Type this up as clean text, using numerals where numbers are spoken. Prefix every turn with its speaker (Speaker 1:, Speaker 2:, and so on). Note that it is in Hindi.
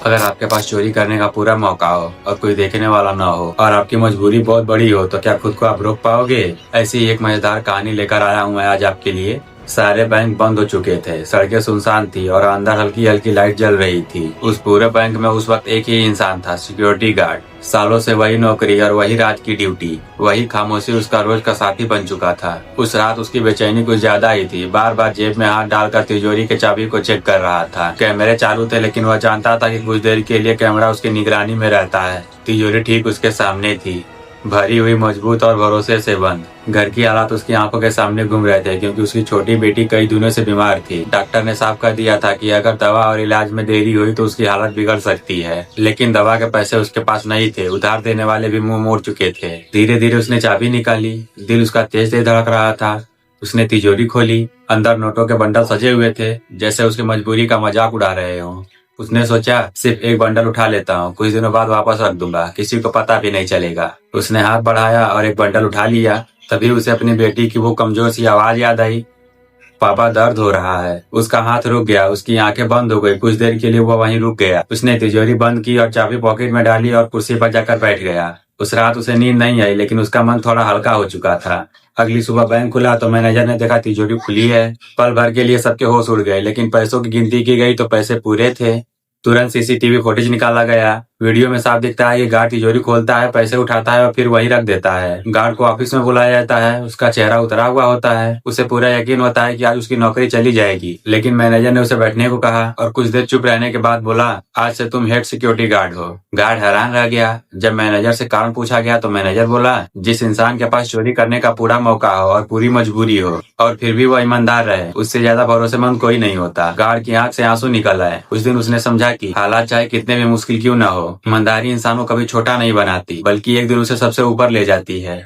Speaker 1: अगर आपके पास चोरी करने का पूरा मौका हो और कोई देखने वाला ना हो और आपकी मजबूरी बहुत बड़ी हो तो क्या खुद को आप रोक पाओगे? ऐसी एक मजेदार कहानी लेकर आया हूँ मैं आज आपके लिए। सारे बैंक बंद हो चुके थे, सड़कें सुनसान थी और अंदर हल्की हल्की लाइट जल रही थी। उस पूरे बैंक में उस वक्त एक ही इंसान था, सिक्योरिटी गार्ड। सालों से वही नौकरी और वही रात की ड्यूटी, वही खामोशी उसका रोज का साथी बन चुका था। उस रात उसकी बेचैनी कुछ ज्यादा ही थी। बार बार जेब में हाथ डालकर तिजोरी के चाबी को चेक कर रहा था। कैमरे चालू थे लेकिन वह जानता था कि कुछ देर के लिए कैमरा उसकी निगरानी में रहता है। तिजोरी ठीक उसके सामने थी, भरी हुई, मजबूत और भरोसे से बंद। घर की हालात उसकी आंखों के सामने घूम रहे थे क्योंकि उसकी छोटी बेटी कई दिनों से बीमार थी। डॉक्टर ने साफ कर दिया था कि अगर दवा और इलाज में देरी हुई तो उसकी हालत बिगड़ सकती है। लेकिन दवा के पैसे उसके पास नहीं थे, उधार देने वाले भी मुंह मोड़ चुके थे। धीरे धीरे उसने चाबी निकाली, दिल उसका तेज तेज धड़क रहा था। उसने तिजोरी खोली, अंदर नोटों के बंडल सजे हुए थे, जैसे उसकी मजबूरी का मजाक उड़ा रहे हों। उसने सोचा सिर्फ एक बंडल उठा लेता हूँ, कुछ दिनों बाद वापस रख दूंगा, किसी को पता भी नहीं चलेगा। उसने हाथ बढ़ाया और एक बंडल उठा लिया। तभी उसे अपनी बेटी की वो कमजोर सी आवाज याद आई, पापा दर्द हो रहा है। उसका हाथ रुक गया, उसकी आंखें बंद हो गई। कुछ देर के लिए वो वहीं रुक गया। उसने तिजोरी बंद की और चाबी पॉकेट में डाली और कुर्सी पर जाकर बैठ गया। उस रात उसे नींद नहीं आई लेकिन उसका मन थोड़ा हल्का हो चुका था। अगली सुबह बैंक खुला तो मैनेजर ने देखा तिजोरी खुली है। पल भर के लिए सबके होश उड़ गए, लेकिन पैसों की गिनती की गई तो पैसे पूरे थे। तुरंत सीसीटीवी फुटेज निकाला गया। वीडियो में साफ दिखता है कि गार्ड तिजोरी खोलता है, पैसे उठाता है और फिर वहीं रख देता है। गार्ड को ऑफिस में बुलाया जाता है। उसका चेहरा उतरा हुआ होता है। उसे पूरा यकीन होता है कि आज उसकी नौकरी चली जाएगी, लेकिन मैनेजर ने उसे बैठने को कहा और कुछ देर चुप रहने के बाद बोला, आज से तुम हेड सिक्योरिटी गार्ड हो। गार्ड हैरान रह गया। जब मैनेजर से कारण पूछा गया तो मैनेजर बोला, जिस इंसान के पास चोरी करने का पूरा मौका हो और पूरी मजबूरी हो और फिर भी वो ईमानदार रहे, उससे ज्यादा भरोसेमंद कोई नहीं होता। गार्ड की आंख से आंसू निकल आए। उस दिन उसने समझा कि हालात चाहे कितने भी मुश्किल क्यों न हो, ईमानदारी इंसान को कभी छोटा नहीं बनाती, बल्कि एक दिन उसे सबसे ऊपर ले जाती है।